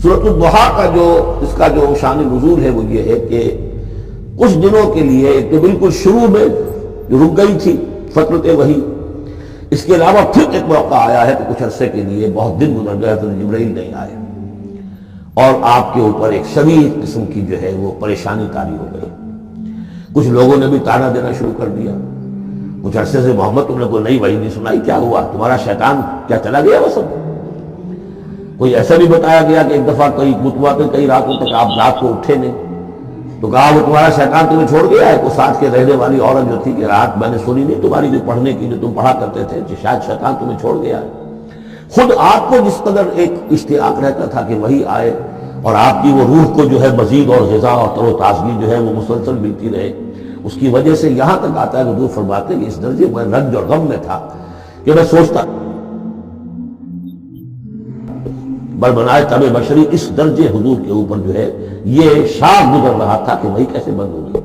سورۃ الضحیٰ کا جو اس کا جو شان نزول ہے وہ یہ ہے کہ کچھ دنوں کے لیے ایک تو بالکل شروع میں جو رک گئی تھی فترت وحی، اس کے علاوہ پھر ایک موقع آیا ہے کہ کچھ عرصے کے لیے بہت دن گزر گئے تو جبرائیل نہیں آئے اور آپ کے اوپر ایک شدید قسم کی جو ہے وہ پریشانی طاری ہو گئی۔ کچھ لوگوں نے بھی طعنہ دینا شروع کر دیا، کچھ عرصے سے محمد تم نے کوئی نئی وحی نہیں سنائی، کیا ہوا تمہارا شیطان کیا چلا گیا وہ سب؟ کوئی ایسا بھی بتایا گیا کہ ایک دفعہ کئی راتوں تک آپ رات کو اٹھے نہیں، تو کہا وہ تمہارا شیطان تمہیں چھوڑ گیا ہے؟ کوئی ساتھ کے رہنے والی عورت جو تھی کہ رات میں نے سنی نہیں تمہاری جو پڑھنے کی جو تم پڑھا کرتے تھے کہ شاید شیطان تمہیں چھوڑ گیا ہے۔ خود آپ کو جس قدر ایک اشتیاق رہتا تھا کہ وہی آئے اور آپ کی وہ روح کو جو ہے مزید اور غذا اور تر و تازگی جو ہے وہ مسلسل ملتی رہے، اس کی وجہ سے یہاں تک آتا ہے کہ حضور فرماتے ہیں کہ اس درجے میں رنج اور غم میں تھا کہ میں سوچتا بنائے تب بشری، اس درجے حضور کے اوپر جو ہے یہ شاخ گزر رہا تھا کہ وہی کیسے بند ہوگی،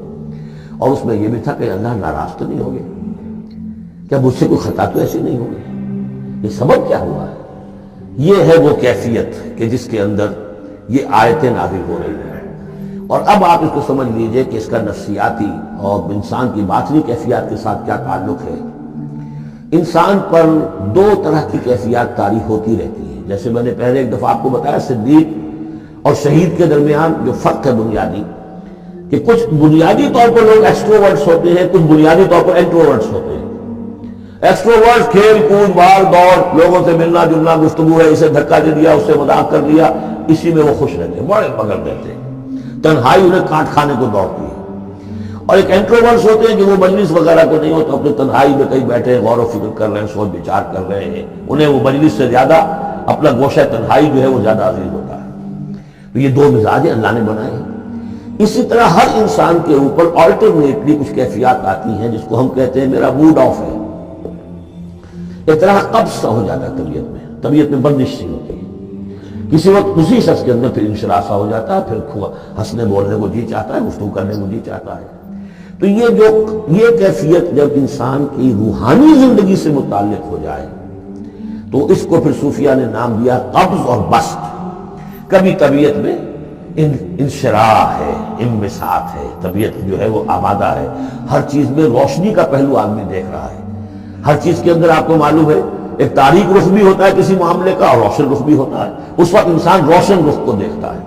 اور اس میں یہ بھی تھا کہ اللہ ناراض تو نہیں ہو گیا، کیا مجھ سے کوئی خطا تو ایسی نہیں ہوگی، یہ سبب کیا ہوا ہے؟ یہ ہے وہ کیفیت کہ جس کے اندر یہ آیتیں نازل ہو رہی ہیں، اور اب آپ اس کو سمجھ لیجئے کہ اس کا نفسیاتی اور انسان کی باطنی کیفیات کے ساتھ کیا تعلق ہے۔ انسان پر دو طرح کی کیفیات طاری ہوتی رہتی ہیں، جیسے میں نے پہلے ایک دفعہ آپ کو بتایا صدیق اور شہید کے درمیان جو فرق ہے بنیادی، کہ کچھ بنیادی طور پر لوگ ایکسٹروورٹس ہوتے ہیں، کچھ بنیادی طور پر انٹروورٹس ہوتے ہیں۔ ایکسٹروورٹس کھیل کود بھاگ دوڑ، لوگوں سے ملنا جلنا، گفتگو ہے، اسے دھکا دے دیا، اس سے مذاق کر لیا، اسی میں وہ خوش رہتے ہیں، بڑے مگر رہتے ہیں، تنہائی انہیں کاٹ کھانے کو دوڑتی ہے۔ اور ایک انٹروورٹس ہوتے ہیں کہ وہ مجلس وغیرہ کو نہیں ہوتا، اپنے تنہائی میں کہیں بیٹھے غور و فکر کر رہے ہیں، سوچ بچار کر رہے ہیں، انہیں وہ مجلس سے زیادہ اپنا گوشہ تنہائی جو ہے وہ زیادہ عزیز ہوتا ہے۔ تو یہ دو مزاج اللہ نے بنائے ہیں۔ اسی طرح ہر انسان کے اوپر آلٹرنیٹلی کچھ کیفیات آتی ہیں جس کو ہم کہتے ہیں میرا موڈ آف ہے، ایک طرح قبض سا ہو جاتا ہے طبیعت میں بندش سی ہوتی ہے، کسی وقت اسی شخص کے اندر پھر انشراح سا ہو جاتا ہے، پھر ہنسنے بولنے کو جی چاہتا ہے، گفتگو کرنے کو جی چاہتا ہے۔ تو یہ کیفیت جب انسان کی روحانی زندگی سے متعلق ہو جائے تو اس کو پھر صوفیہ نے نام دیا قبض اور بسط۔ کبھی طبیعت میں انشراح ہے، انبساط ہے، طبیعت جو ہے وہ آمادہ ہے، ہر چیز میں روشنی کا پہلو آدمی دیکھ رہا ہے، ہر چیز کے اندر آپ کو معلوم ہے ایک تاریک رخ بھی ہوتا ہے کسی معاملے کا اور روشن رخ بھی ہوتا ہے، اس وقت انسان روشن رخ کو دیکھتا ہے۔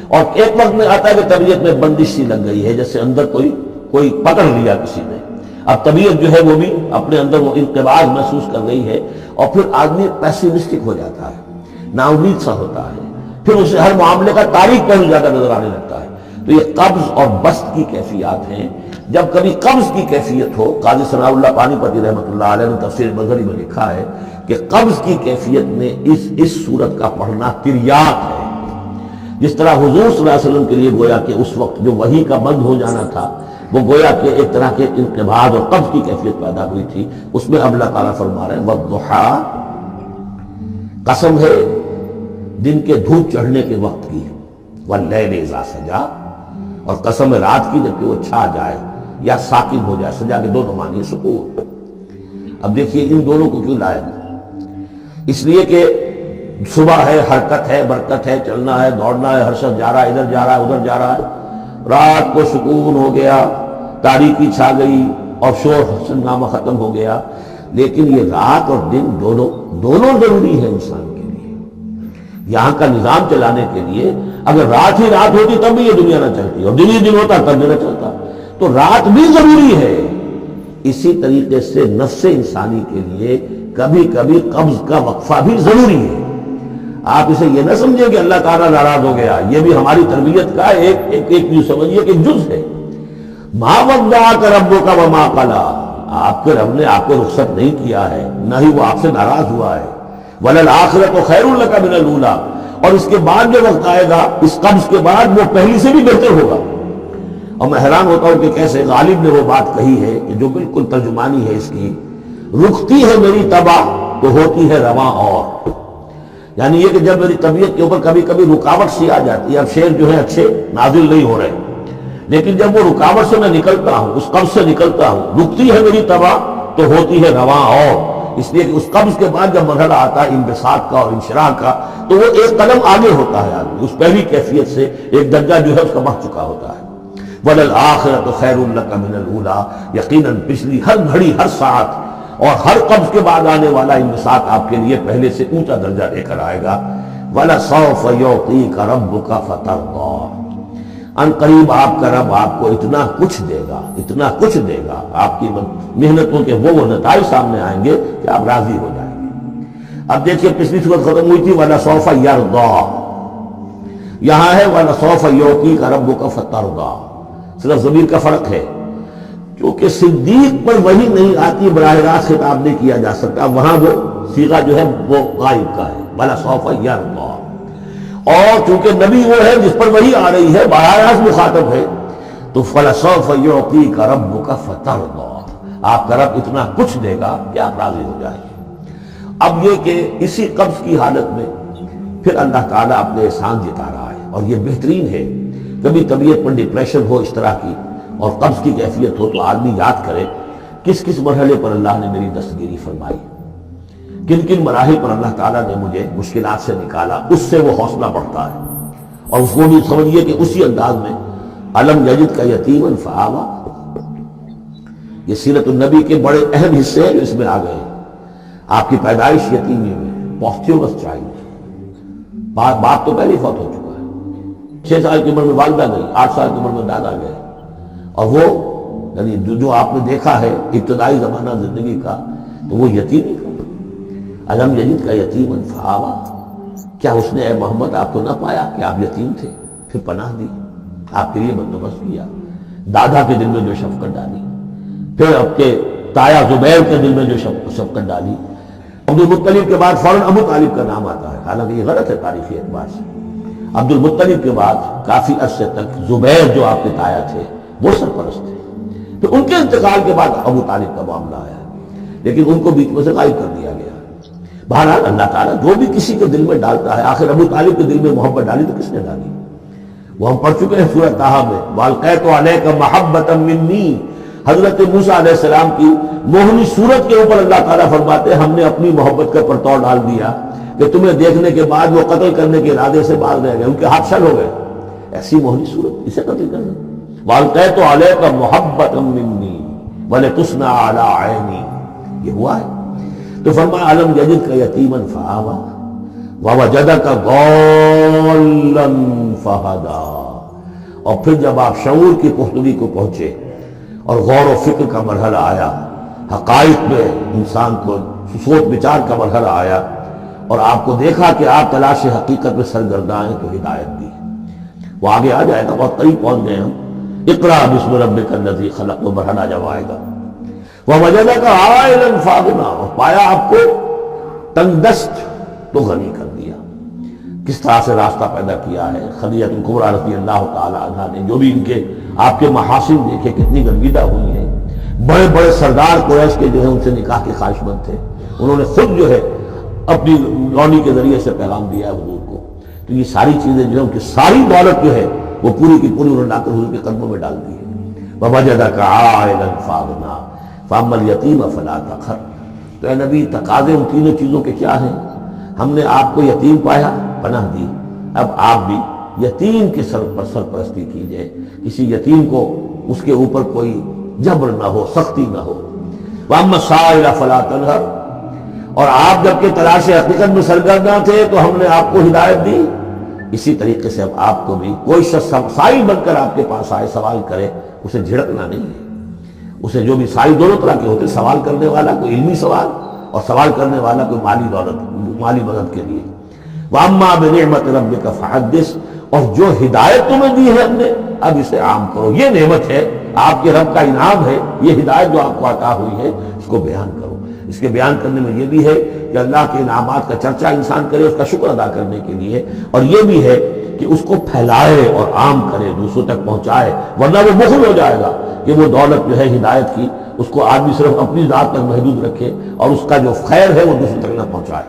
اور ایک وقت میں آتا ہے کہ طبیعت میں بندش سی لگ گئی ہے، جیسے اندر کوئی پکڑ لیا کسی نے، اب طبیعت جو ہے وہ بھی اپنے اندر وہ انقباض محسوس کر رہی ہے، اور پھر آدمی پیسیمسٹک ہو جاتا ہے، نا امید سا ہوتا ہے، پھر اسے ہر معاملے کا تاریک پہلو زیادہ نظر آنے لگتا ہے۔ تو یہ قبض اور بسط کی کیفیات ہیں۔ جب کبھی قبض کی کیفیت ہو، قاضی ثناء اللہ پانی پتی رحمۃ اللہ علیہ نے تفسیر مظہری میں لکھا ہے کہ قبض کی کیفیت میں اس صورت کا پڑھنا تریاق ہے، جس طرح حضور صلی اللہ علیہ وسلم کے لیے گویا کہ اس وقت جو وحی کا بند ہو جانا تھا وہ گویا کہ ایک طرح کے انقباض اور قبض کی کیفیت پیدا ہوئی تھی، اس میں اب اللہ تعالیٰ فرما رہے ہیں والضحیٰ، قسم ہے دن کے دھوپ چڑھنے کے وقت کی، واللیل اذا سجا، اور قسم ہے رات کی جب کہ وہ چھا جائے یا ساکن ہو جائے، سجا کے دونوں معنی سکون۔ اب دیکھیے ان دونوں کو کیوں لائے، اس لیے کہ صبح ہے، حرکت ہے، برکت ہے، چلنا ہے، دوڑنا ہے، ہر شخص جا رہا ہے، ادھر جا رہا ہے ادھر جا رہا ہے، رات کو سکون ہو گیا، تاریکی چھا گئی اور شور ہنگامہ ختم ہو گیا۔ لیکن یہ رات اور دن دونوں ضروری ہے انسان کے لیے، یہاں کا نظام چلانے کے لیے۔ اگر رات ہی رات ہوتی تب بھی یہ دنیا نہ چلتی، اور دن ہی دن ہوتا تب بھی نہ چلتا، تو رات بھی ضروری ہے۔ اسی طریقے سے نفس انسانی کے لیے کبھی کبھی قبض کا وقفہ بھی ضروری ہے۔ آپ اسے یہ نہ سمجھیں کہ اللہ تعالیٰ ناراض ہو گیا، یہ بھی ہماری تربیت کا ایک سمجھیے کہ جز ہے۔ ما ودعک ربک وما قلی، آپ کے رب نے آپ کو رخصت نہیں کیا ہے، نہ ہی وہ آپ سے ناراض ہوا ہے۔ وللآخرۃ خیر لک من الاولی، اور اس کے بعد جو وقت آئے گا اس قبض کے بعد وہ پہلی سے بھی بہتر ہوگا۔ اور میں حیران ہوتا ہوں کہ کیسے غالب نے وہ بات کہی ہے کہ جو بالکل ترجمانی ہے اس کی، رکتی ہے میری طبع تو ہوتی ہے رواں اور، یعنی یہ کہ جب میری طبیعت کے اوپر کبھی کبھی رکاوٹ سی آ جاتی ہے، اب شعر جو ہے اچھے نازل نہیں ہو رہے، لیکن جب وہ رکاوٹ سے میں نکلتا ہوں، اس قبض سے نکلتا ہوں، رکتی ہے میری طبع تو ہوتی ہے رواں اور، اس لیے کہ اس قبض کے بعد جب مرحلہ آتا ہے انبساط کا اور انشراح کا تو وہ ایک قدم آگے ہوتا ہے آدمی، اس پہلی کیفیت سے ایک درجہ جو ہے اس کا بڑھ چکا ہوتا ہے۔ وَلَلْآخِرَةُ خَيْرٌ لَكَ مِنَ الْأُولَىٰ، یقیناً پچھلی ہر گھڑی، ہر ساعت اور ہر قبض کے بعد آنے والا انبساط آپ کے لیے پہلے سے اونچا درجہ لے کر آئے گا۔ وَلَسَوْفَ يُعْطِيكَ رَبُّكَ فَتَرْضَىٰ، ان قریب آپ کا رب آپ کو اتنا کچھ دے گا، اتنا کچھ دے گا، آپ کی محنتوں کے وہ نتائج سامنے آئیں گے کہ آپ راضی ہو جائیں گے۔ اب دیکھیے پچھلی صورت ختم ہوئی تھی وَلَسَوْفَ يَرْضَىٰ، یہاں ہے وَلَسَوْفَ يُعْطِيكَ رَبُّكَ فَتَرْضَىٰ، صرف ضمیر کا فرق ہے، کیونکہ صدیق پر وہی نہیں آتی براہ راست خطاب نہیں کیا جا سکتا، وہاں وہ صیغہ جو ہے وہ غائب کا ہے وَلَسَوْفَ يَرْضَىٰ، اور چونکہ نبی وہ ہے جس پر وہی آ رہی ہے، براہ راست مخاطب ہے، تو فَلَسَوْفَ يُعْطِيكَ رَبُّكَ فَتَرْضَىٰ، آپ کا رب اتنا کچھ دے گا کہ آپ راضی ہو جائیں گے۔ اب یہ کہ اسی قبض کی حالت میں پھر اللہ تعالیٰ اپنے احسان جتا رہا ہے، اور یہ بہترین ہے۔ کبھی طبیعت پر ڈپریشن ہو اس طرح کی اور قبض کی کیفیت ہو تو آدمی یاد کرے کس کس مرحلے پر اللہ نے میری دستگیری فرمائی، کن کن مراحل پر اللہ تعالیٰ نے مجھے مشکلات سے نکالا، اس سے وہ حوصلہ بڑھتا ہے، اور اس کو بھی سمجھیے کہ اسی انداز میں علم یجد کا یتیما فآویٰ، یہ سیرت النبی کے بڑے اہم حصے ہیں جو اس میں آ گئے ہیں۔ آپ کی پیدائش یتیمی میں، پوسٹیومس چائلڈ، باپ تو پہلے ہی فوت ہو چکا ہے، 6 سال کی عمر میں والدہ گئی، 8 سال کی عمر میں دادا گئے، اور وہ یعنی جو آپ نے دیکھا ہے ابتدائی زمانہ زندگی کا تو وہ یتیمی کا۔ علم یجد کا یتیما فآویٰ، کیا اس نے اے محمد آپ کو نہ پایا کہ آپ یتیم تھے، پھر پناہ دی، آپ کے لیے بندوبست کیا، دادا کے دل میں جو شفقت ڈالی، پھر آپ کے تایا زبیر کے دل میں جو شفقت ڈالی۔ عبد المطلب کے بعد فوراً ابو طالب کا نام آتا ہے، حالانکہ یہ غلط ہے تاریخی اعتبار سے۔ عبد المطلب کے بعد کافی عرصے تک زبیر جو آپ کے تایا تھے وہ سرپرست تھے، پھر ان کے انتقال کے بعد ابو طالب کا معاملہ آیا، لیکن ان کو بیچ میں سے غائب کر دیا گیا۔ بہرحال اللہ تعالیٰ جو بھی کسی کے دل میں ڈالتا ہے، آخر ابو طالب کے دل میں محبت ڈالی تو کس نے ڈالی؟ وہ ہم پڑھ چکے ہیں سورہ طٰہٰ میں، وَأَلْقَيْتُ عَلَيْكَ مَحَبَّةً مِّنِّي، حضرت موسیٰ علیہ السلام کی موہنی صورت کے اوپر اللہ تعالیٰ فرماتے ہیں ہم نے اپنی محبت کا پرتو ڈال دیا کہ تمہیں دیکھنے کے بعد وہ قتل کرنے کے ارادے سے باز رہ گئے، ان کے ہاتھ شل ہو گئے، ایسی موہنی صورت اسے قتل کرنا۔ وَأَلْقَيْتُ عَلَيْكَ مَحَبَّةً مِّنِّي وَلِتُصْنَعَ عَلَىٰ عَيْنِي، یہ ہوا ہے۔ تو فرمایا علم یجد کا یتیما فآویٰ ووجدک ضالا فہدیٰ، اور پھر جب آپ شعور کی پختگی کو پہنچے اور غور و فکر کا مرحلہ آیا، حقائق میں انسان کو سوچ بچار کا مرحلہ آیا، اور آپ کو دیکھا کہ آپ تلاش حقیقت میں سرگرداں ہیں، تو ہدایت دی۔ وہ آگے آ جائے گا، بہت قریب پہنچ گئے ہم، اقرأ بسم ربک الذی خلق، وہ مرحلہ جب آئے گا۔ وَوَجَدَكَ عَائِلًا فَأَغْنَىٰ، اور پایا آپ کو تنگ دست تو غنی کر دیا۔ کس طرح سے راستہ پیدا کیا ہے خدیجہ الکبریٰ رضی اللہ تعالی عنہ نے، جو بھی ان کے آپ کے محاسن دیکھے کتنی گنجیدہ ہوئی ہیں۔ بڑے بڑے سردار قریش کے جو ہے ان سے نکاح کے خواہش مند تھے، انہوں نے خود جو ہے اپنی رونی کے ذریعے سے پیغام دیا ہے حضور کو، تو یہ ساری چیزیں جو ہے ان کی ساری دولت جو ہے وہ پوری کی پوری انہوں نے لا کر حضور کے قدموں میں ڈال دی ہے۔ وَوَجَدَكَ عَائِلًا فَأَغْنَىٰ فَأَمَّا الْيَتِيمَ فَلَا تَقْهَرْ، تو اے نبی تقاضے ان تینوں چیزوں کے کیا ہیں؟ ہم نے آپ کو یتیم پایا، پناہ دی، اب آپ بھی یتیم کے سرپرستی کیجئے، کسی یتیم کو اس کے اوپر کوئی جبر نہ ہو، سختی نہ ہو۔ وَأَمَّا السَّائِلَ فَلَا تَنْهَرْ، اور آپ جب کہ تلاش حقیقت میں سرگرداں تھے تو ہم نے آپ کو ہدایت دی، اسی طریقے سے اب آپ کو بھی کوئی شخص سائل بن کر آپ کے پاس آئے سوال کرے، اسے جھڑکنا نہیں ہے۔ اسے جو بھی سائل دونوں طرح کے ہوتے، سوال کرنے والا کوئی علمی سوال اور سوال کرنے والا کوئی مالی دولت، مالی مدد کے لیے۔ وَأَمَّا بِنِعْمَةِ رَبِّكَ فَحَدِّثْ، اور جو ہدایت تمہیں دی ہے ہم نے اب اسے عام کرو، یہ نعمت ہے، آپ کے رب کا انعام ہے، یہ ہدایت جو آپ کو عطا ہوئی ہے اس کو بیان کرو۔ اس کے بیان کرنے میں یہ بھی ہے کہ اللہ کے انعامات کا چرچا انسان کرے اس کا شکر ادا کرنے کے لیے، اور یہ بھی ہے کہ اس کو پھیلائے اور عام کرے، دوسروں تک پہنچائے، ورنہ وہ بخل ہو جائے گا کہ وہ دولت جو ہے ہدایت کی اس کو آدمی صرف اپنی ذات تک محدود رکھے اور اس کا جو خیر ہے وہ دوسروں تک نہ پہنچائے۔